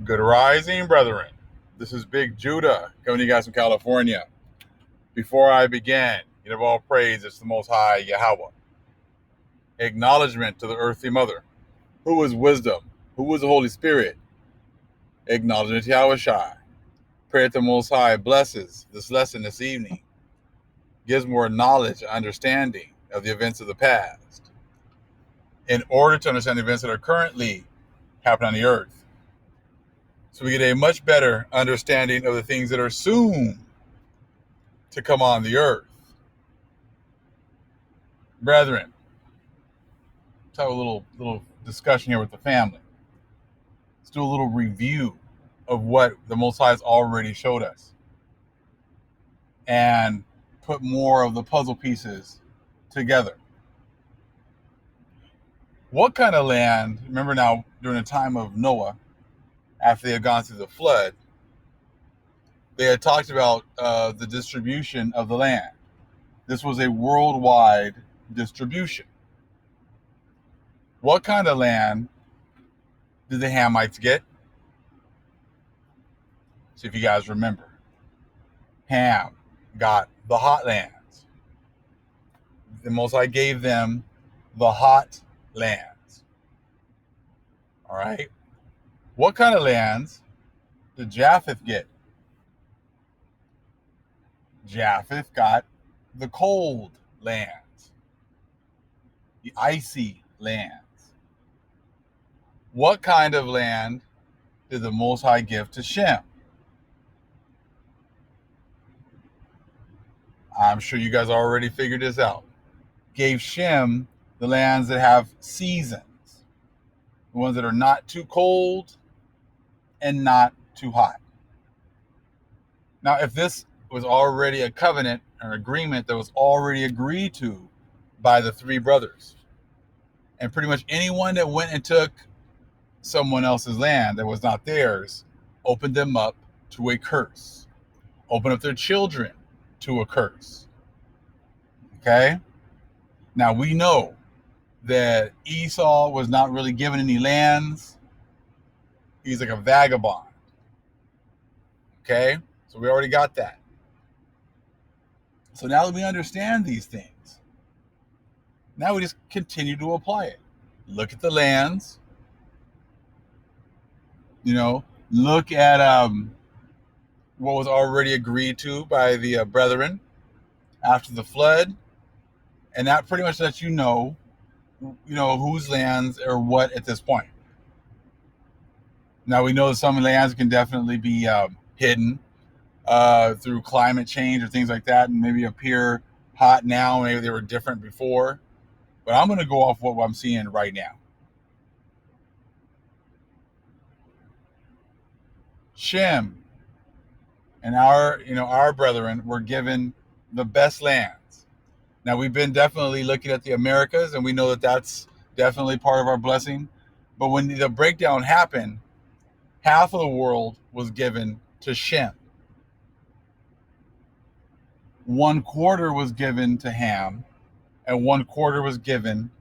Good rising, brethren. This is Big Judah coming to you guys from California. Before I begin, give all praise is the Most High Yahweh. Acknowledgement to the earthly mother, who is wisdom, who is the Holy Spirit. Acknowledgement to Yahweh Shai. Pray that the Most High blesses this lesson this evening, gives more knowledge and understanding of the events of the past, in order to understand the events that are currently happening on the earth. So we get a much better understanding of the things that are soon to come on the earth. Brethren, let's have a little discussion here with the family. Let's do a little review of what the Most High has already showed us and put more of the puzzle pieces together. What kind of land, remember now, during the time of Noah, after they had gone through the flood, they had talked about the distribution of the land. This was a worldwide distribution. What kind of land did the Hamites get? See if you guys remember. Ham got the hot lands. The Most High gave them the hot lands. All right. What kind of lands did Japheth get? Japheth got the cold lands, the icy lands. What kind of land did the Most High give to Shem? I'm sure you guys already figured this out. Gave Shem the lands that have seasons, the ones that are not too cold and not too hot. Now, if this was already a covenant or agreement that was already agreed to by the three brothers, and pretty much anyone that went and took someone else's land that was not theirs opened them up to a curse, opened up their children to a curse. Okay? Now we know that Esau was not really given any lands. He's like a vagabond. Okay? So we already got that. So now that we understand these things, now we just continue to apply it. Look at the lands. Look at what was already agreed to by the brethren after the flood, and that pretty much lets you know whose lands are what at this point. Now we know that some lands can definitely be hidden through climate change or things like that, and maybe appear hot now. Maybe they were different before, but I'm going to go off what I'm seeing right now. Shem and our brethren were given the best lands. Now we've been definitely looking at the Americas, and we know that that's definitely part of our blessing. But when the breakdown happened, half of the world was given to Shem. 1/4 was given to Ham, and 1/4 was given,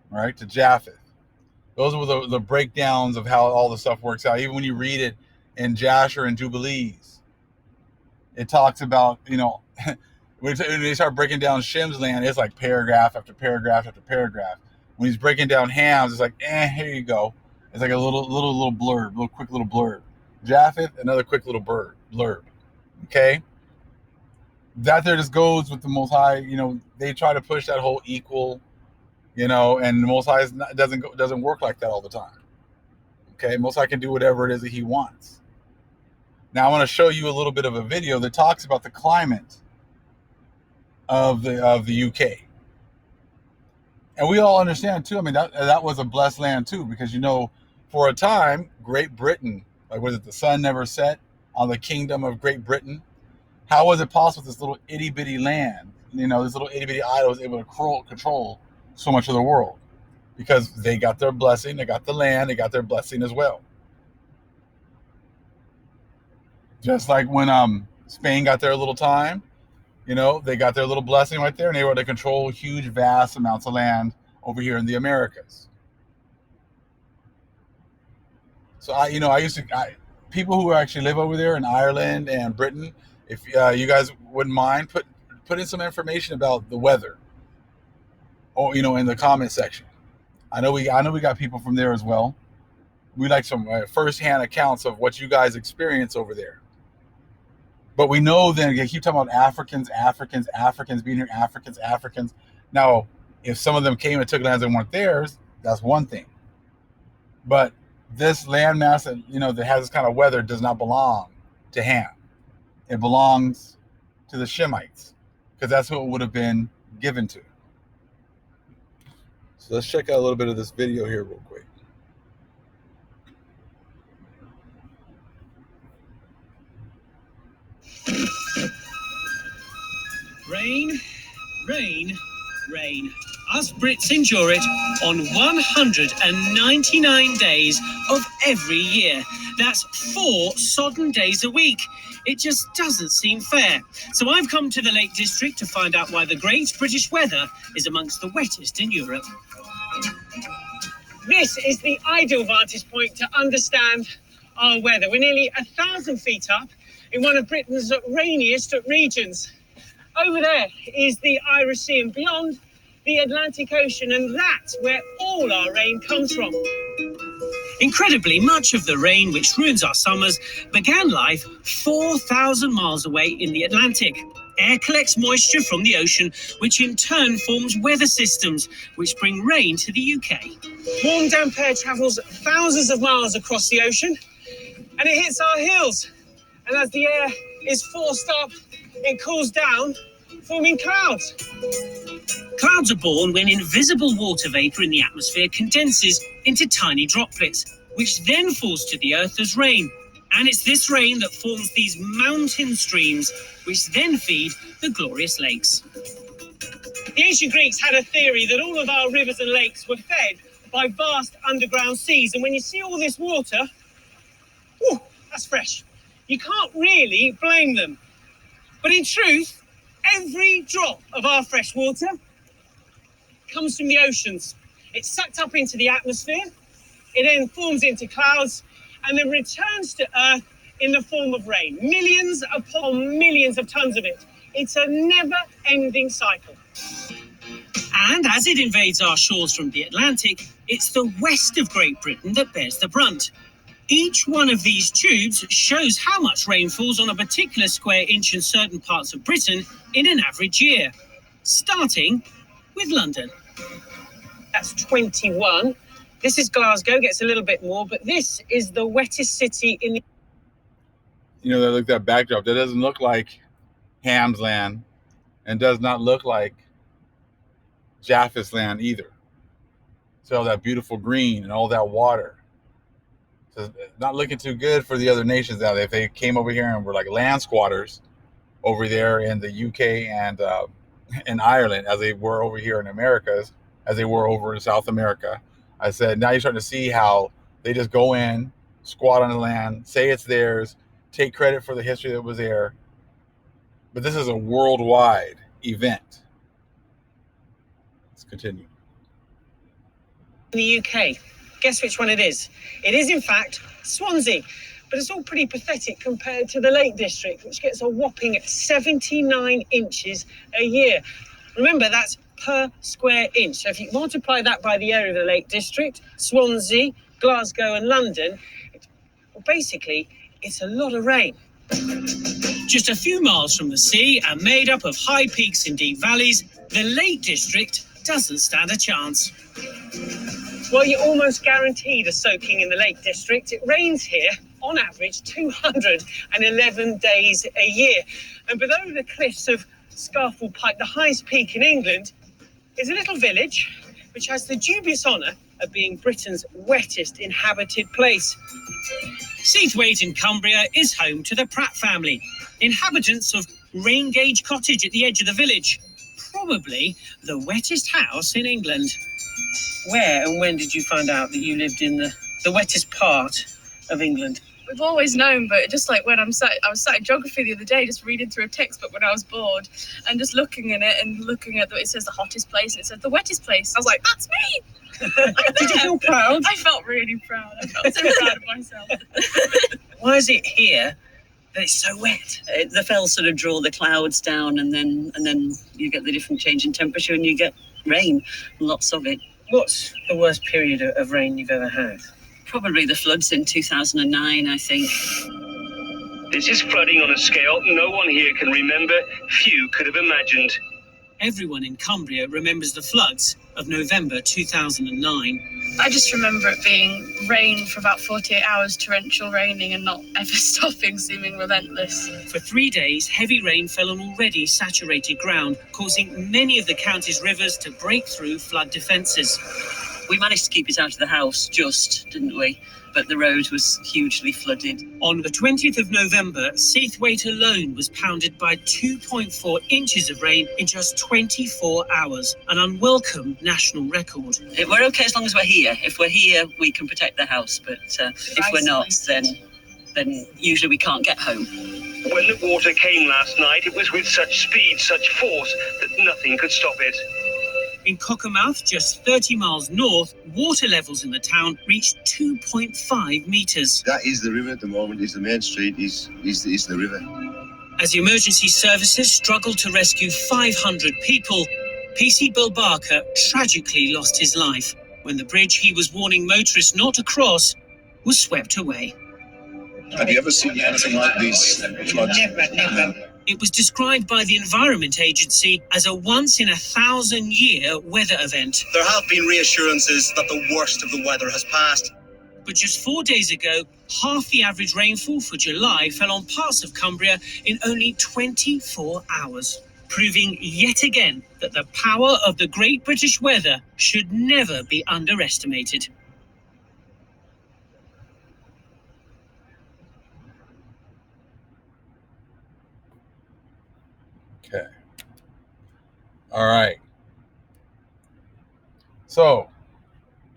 right, to Japheth. Those were the breakdowns of how all the stuff works out. Even when you read it in Jasher and Jubilees, it talks about, when they start breaking down Shem's land, it's like paragraph after paragraph after paragraph. When he's breaking down Ham's, it's like, here you go. It's like a little blurb, quick little blurb. Japheth, another quick little blurb. Okay? That there just goes with the Most High. They try to push that whole equal, and the Most High doesn't work like that all the time. Okay? Most High can do whatever it is that he wants. Now I want to show you a little bit of a video that talks about the climate of the UK. And we all understand too. I mean, that was a blessed land too, because for a time, Great Britain, like was it the sun never set on the kingdom of Great Britain? How was it possible this little itty bitty land, this little itty bitty island was able to control so much of the world? Because they got their blessing, they got the land, they got their blessing as well. Just like when Spain got their little time, they got their little blessing right there, and they were able to control huge, vast amounts of land over here in the Americas. So people who actually live over there in Ireland and Britain, if you guys wouldn't mind, put in some information about the weather, or in the comment section. I know we got people from there as well. We like some first-hand accounts of what you guys experience over there. But we know then they keep talking about Africans being here, Africans. Now, if some of them came and took lands that weren't theirs, that's one thing. But this landmass that has this kind of weather does not belong to Ham. It belongs to the Shemites, because that's who it would have been given to. So let's check out a little bit of this video here real quick. Rain, rain, rain. Us Brits endure it on 199 days of every year. That's 4 sodden days a week. It just doesn't seem fair. So I've come to the Lake District to find out why the Great British weather is amongst the wettest in Europe. This is the ideal vantage point to understand our weather. We're nearly 1,000 feet up in one of Britain's rainiest regions. Over there is the Irish Sea, and beyond, the Atlantic Ocean, and that's where all our rain comes from. Incredibly, much of the rain which ruins our summers began life 4,000 miles away in the Atlantic. Air collects moisture from the ocean, which in turn forms weather systems, which bring rain to the UK. Warm, damp air travels thousands of miles across the ocean, and it hits our hills. And as the air is forced up, it cools down, forming clouds. Clouds are born when invisible water vapor in the atmosphere condenses into tiny droplets, which then falls to the earth as rain. And it's this rain that forms these mountain streams, which then feed the glorious lakes. The ancient Greeks had a theory that all of our rivers and lakes were fed by vast underground seas. And when you see all this water, that's fresh. You can't really blame them. But in truth, every drop of our fresh water comes from the oceans. It's sucked up into the atmosphere, it then forms into clouds, and then returns to Earth in the form of rain. Millions upon millions of tons of it. It's a never-ending cycle. And as it invades our shores from the Atlantic, it's the west of Great Britain that bears the brunt. Each one of these tubes shows how much rain falls on a particular square inch in certain parts of Britain in an average year, starting with London. That's 21. This is Glasgow, gets a little bit more, but this is the wettest city in the... Look at that backdrop. That doesn't look like Ham's land, and does not look like Japheth's land either. So all that beautiful green and all that water. So it's not looking too good for the other nations now. If they came over here and were like land squatters over there in the UK and in Ireland, as they were over here in Americas, as they were over in South America, I said, now you're starting to see how they just go in, squat on the land, say it's theirs, take credit for the history that was there. But this is a worldwide event. Let's continue. In the UK. Guess which one it is? It is, in fact, Swansea. But it's all pretty pathetic compared to the Lake District, which gets a whopping 79 inches a year. Remember, that's per square inch. So if you multiply that by the area of the Lake District, Swansea, Glasgow and London, basically, it's a lot of rain. Just a few miles from the sea and made up of high peaks and deep valleys, the Lake District doesn't stand a chance. Well, you're almost guaranteed a soaking in the Lake District. It rains here, on average, 211 days a year. And below the cliffs of Scafell Pike, the highest peak in England, is a little village which has the dubious honour of being Britain's wettest inhabited place. Seathwaite in Cumbria is home to the Pratt family, inhabitants of Raingage Cottage at the edge of the village. Probably the wettest house in England. Where and when did you find out that you lived in the wettest part of England? We've always known, but just like when I was sat in geography the other day, just reading through a textbook when I was bored, and just looking in it and looking at it says the hottest place, and it says the wettest place. I was like, that's me. Did you feel proud? I felt really proud. I felt so proud of myself. Why is it here that it's so wet? The fells sort of draw the clouds down, and then you get the different change in temperature, and you get rain, lots of it. What's the worst period of rain you've ever had? Probably the floods in 2009, I think. This is flooding on a scale no one here can remember, few could have imagined. Everyone in Cumbria remembers the floods of November 2009. I just remember it being rain for about 48 hours, torrential raining and not ever stopping, seeming relentless. For 3 days, heavy rain fell on already saturated ground, causing many of the county's rivers to break through flood defences. We managed to keep it out of the house, didn't we? But the road was hugely flooded. On the 20th of November, Seathwaite alone was pounded by 2.4 inches of rain in just 24 hours, an unwelcome national record. We're okay as long as we're here. If we're here, we can protect the house, but if we're not, then usually we can't get home. When the water came last night, it was with such speed, such force, that nothing could stop it. In Cockermouth, just 30 miles north, water levels in the town reached 2.5 metres. That is the river at the moment, is the main street, is the river. As emergency services struggled to rescue 500 people, PC Bilbarker tragically lost his life when the bridge he was warning motorists not to cross was swept away. Have you ever seen anything like these floods? Never. It was described by the Environment Agency as a once-in-a-thousand-year weather event. There have been reassurances that the worst of the weather has passed. But just 4 days ago, half the average rainfall for July fell on parts of Cumbria in only 24 hours, proving yet again that the power of the Great British weather should never be underestimated. Okay. All right. So,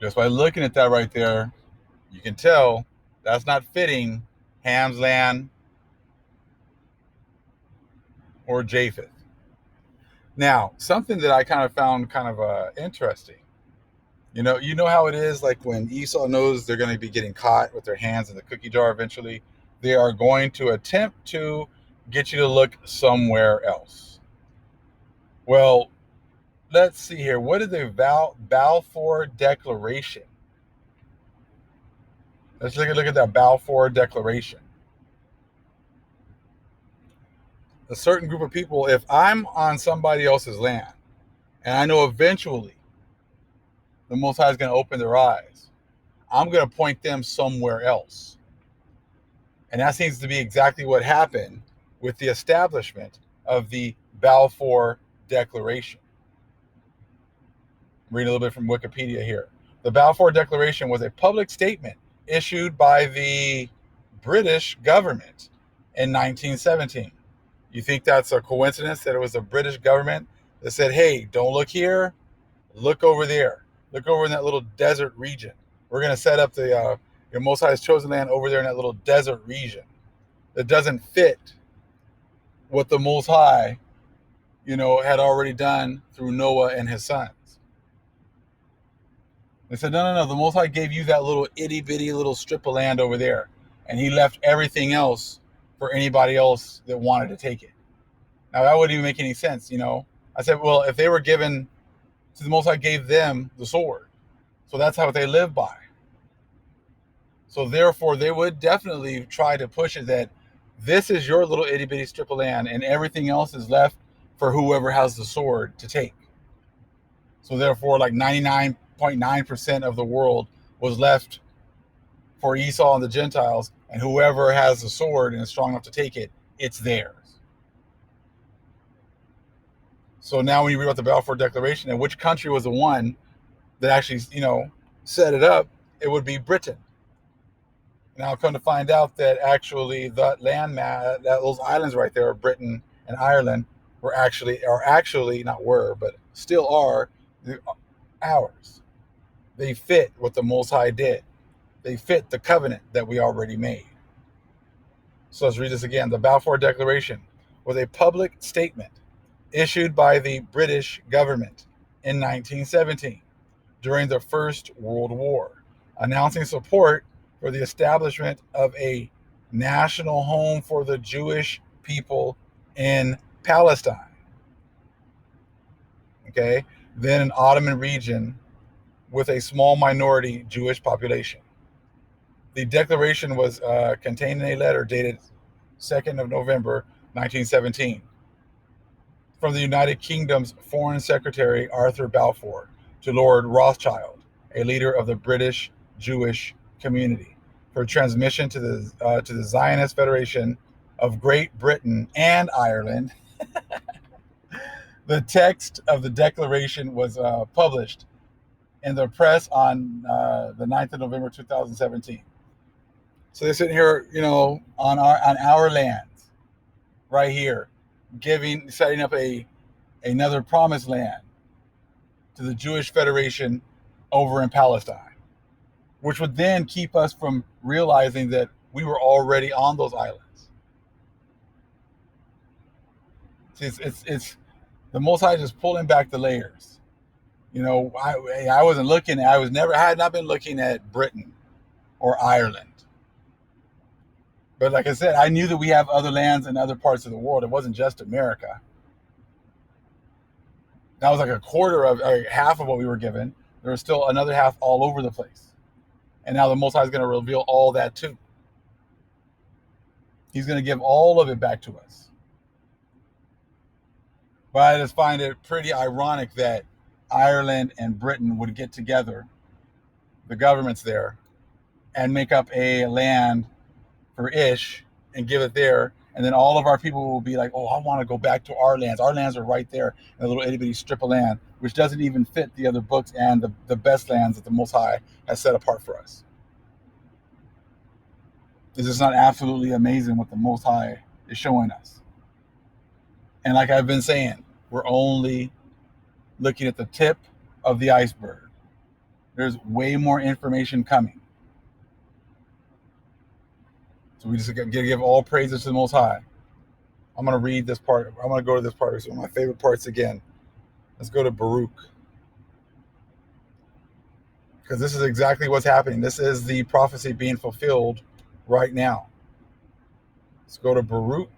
just by looking at that right there, you can tell that's not fitting Ham's land or Japheth. Now, something that I kind of found interesting. You know how it is, like when Esau knows they're going to be getting caught with their hands in the cookie jar eventually, they are going to attempt to get you to look somewhere else. Well, let's see here. What is the Balfour Declaration? Let's look at that Balfour Declaration. A certain group of people, if I'm on somebody else's land, and I know eventually the Most High is going to open their eyes, I'm going to point them somewhere else. And that seems to be exactly what happened with the establishment of the Balfour Declaration. I'm reading a little bit from Wikipedia here. The Balfour Declaration was a public statement issued by the British government in 1917. You think that's a coincidence that it was the British government that said, hey, don't look here, look over there. Look over in that little desert region. We're going to set up the your Most High's chosen land over there in that little desert region that doesn't fit what the Most High, had already done through Noah and his sons. They said, no, the Most High gave you that little itty-bitty little strip of land over there, and he left everything else for anybody else that wanted to take it. Now, that wouldn't even make any sense, I said, well, if they were given, the Most High gave them the sword, so that's how they live by. So therefore, they would definitely try to push it that this is your little itty-bitty strip of land, and everything else is left for whoever has the sword to take. So therefore, like 99.9% of the world was left for Esau and the Gentiles, and whoever has the sword and is strong enough to take it, it's theirs. So now when you read about the Balfour Declaration and which country was the one that actually, set it up, it would be Britain. Now I've come to find out that actually that landmass, those islands right there, Britain and Ireland, still are ours. They fit what the Most High did. They fit the covenant that we already made. So let's read this again. The Balfour Declaration was a public statement issued by the British government in 1917 during the First World War, announcing support for the establishment of a national home for the Jewish people in Palestine. Okay, then an Ottoman region with a small minority Jewish population. The declaration was contained in a letter dated 2nd of November 1917 from the United Kingdom's Foreign Secretary Arthur Balfour to Lord Rothschild, a leader of the British Jewish community, for transmission to the Zionist Federation of Great Britain and Ireland. The text of the declaration was published in the press on the 9th of November 2017. So they're sitting here, on our lands, right here, setting up another promised land to the Jewish Federation over in Palestine, which would then keep us from realizing that we were already on those islands. See, it's the Most High just pulling back the layers. I wasn't looking. I had not been looking at Britain or Ireland. But like I said, I knew that we have other lands in other parts of the world. It wasn't just America. That was like half of what we were given. There was still another half all over the place. And now the Most High is going to reveal all that too. He's going to give all of it back to us. But I just find it pretty ironic that Ireland and Britain would get together, the governments there, and make up a land for Ish and give it there, and then all of our people will be like, oh, I want to go back to our lands. Our lands are right there in a little itty bitty strip of land, which doesn't even fit the other books and the best lands that the Most High has set apart for us. Is this not absolutely amazing what the Most High is showing us? And like I've been saying, we're only looking at the tip of the iceberg. There's way more information coming. So we just got to give all praises to the Most High. I'm going to read this part. I'm going to go to this part. It's one of my favorite parts again. Let's go to Baruch. Because this is exactly what's happening. This is the prophecy being fulfilled right now. Let's go to Baruch.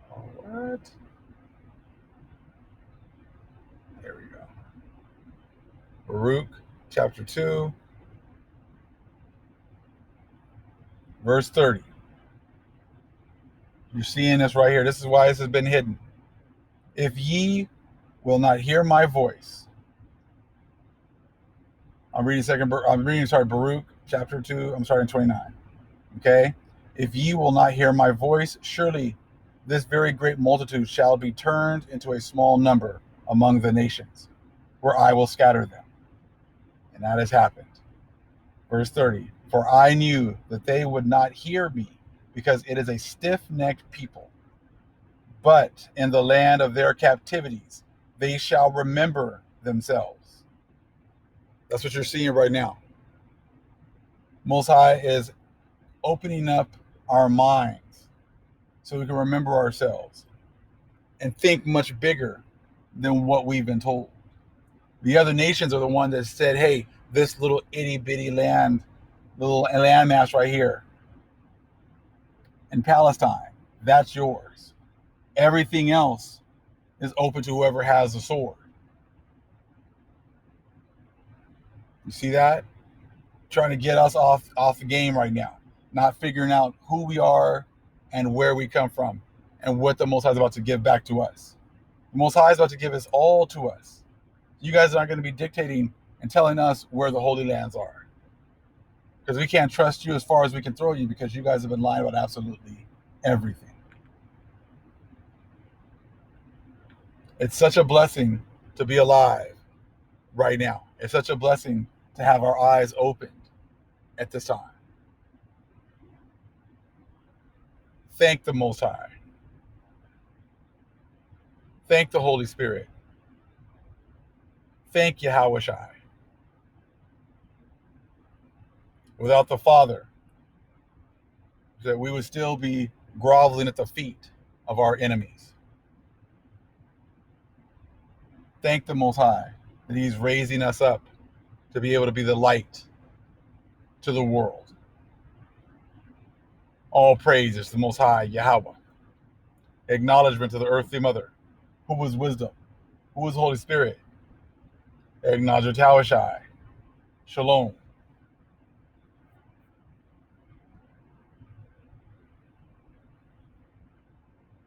What? There we go. Baruch chapter 2. Verse 30. You're seeing this right here. This is why this has been hidden. If ye will not hear my voice. Baruch chapter 2. I'm starting 29. Okay? If ye will not hear my voice, surely this very great multitude shall be turned into a small number among the nations, where I will scatter them. And that has happened. Verse 30. For I knew that they would not hear me, because it is a stiff-necked people. But in the land of their captivities, they shall remember themselves. That's what you're seeing right now. Most High is opening up our minds so we can remember ourselves and think much bigger than what we've been told. The other nations are the one that said, hey, this little itty-bitty land, little landmass right here in Palestine, that's yours. Everything else is open to whoever has the sword. You see that? Trying to get us off the game right now, not figuring out who we are and where we come from and what the Most High is about to give back to us. The Most High is about to give us all to us. You guys aren't going to be dictating and telling us where the Holy Lands are. Because we can't trust you as far as we can throw you, because you guys have been lying about absolutely everything. It's such a blessing to be alive right now. It's such a blessing to have our eyes opened at this time. Thank the Most High. Thank the Holy Spirit. Thank Yahweh Shai. Without the Father, that we would still be groveling at the feet of our enemies. Thank the Most High that he's raising us up to be able to be the light to the world. All praise is the Most High Yahweh. Acknowledgement to the earthly mother, who was wisdom, who was Holy Spirit. Acknowledge Tawashai. Shalom.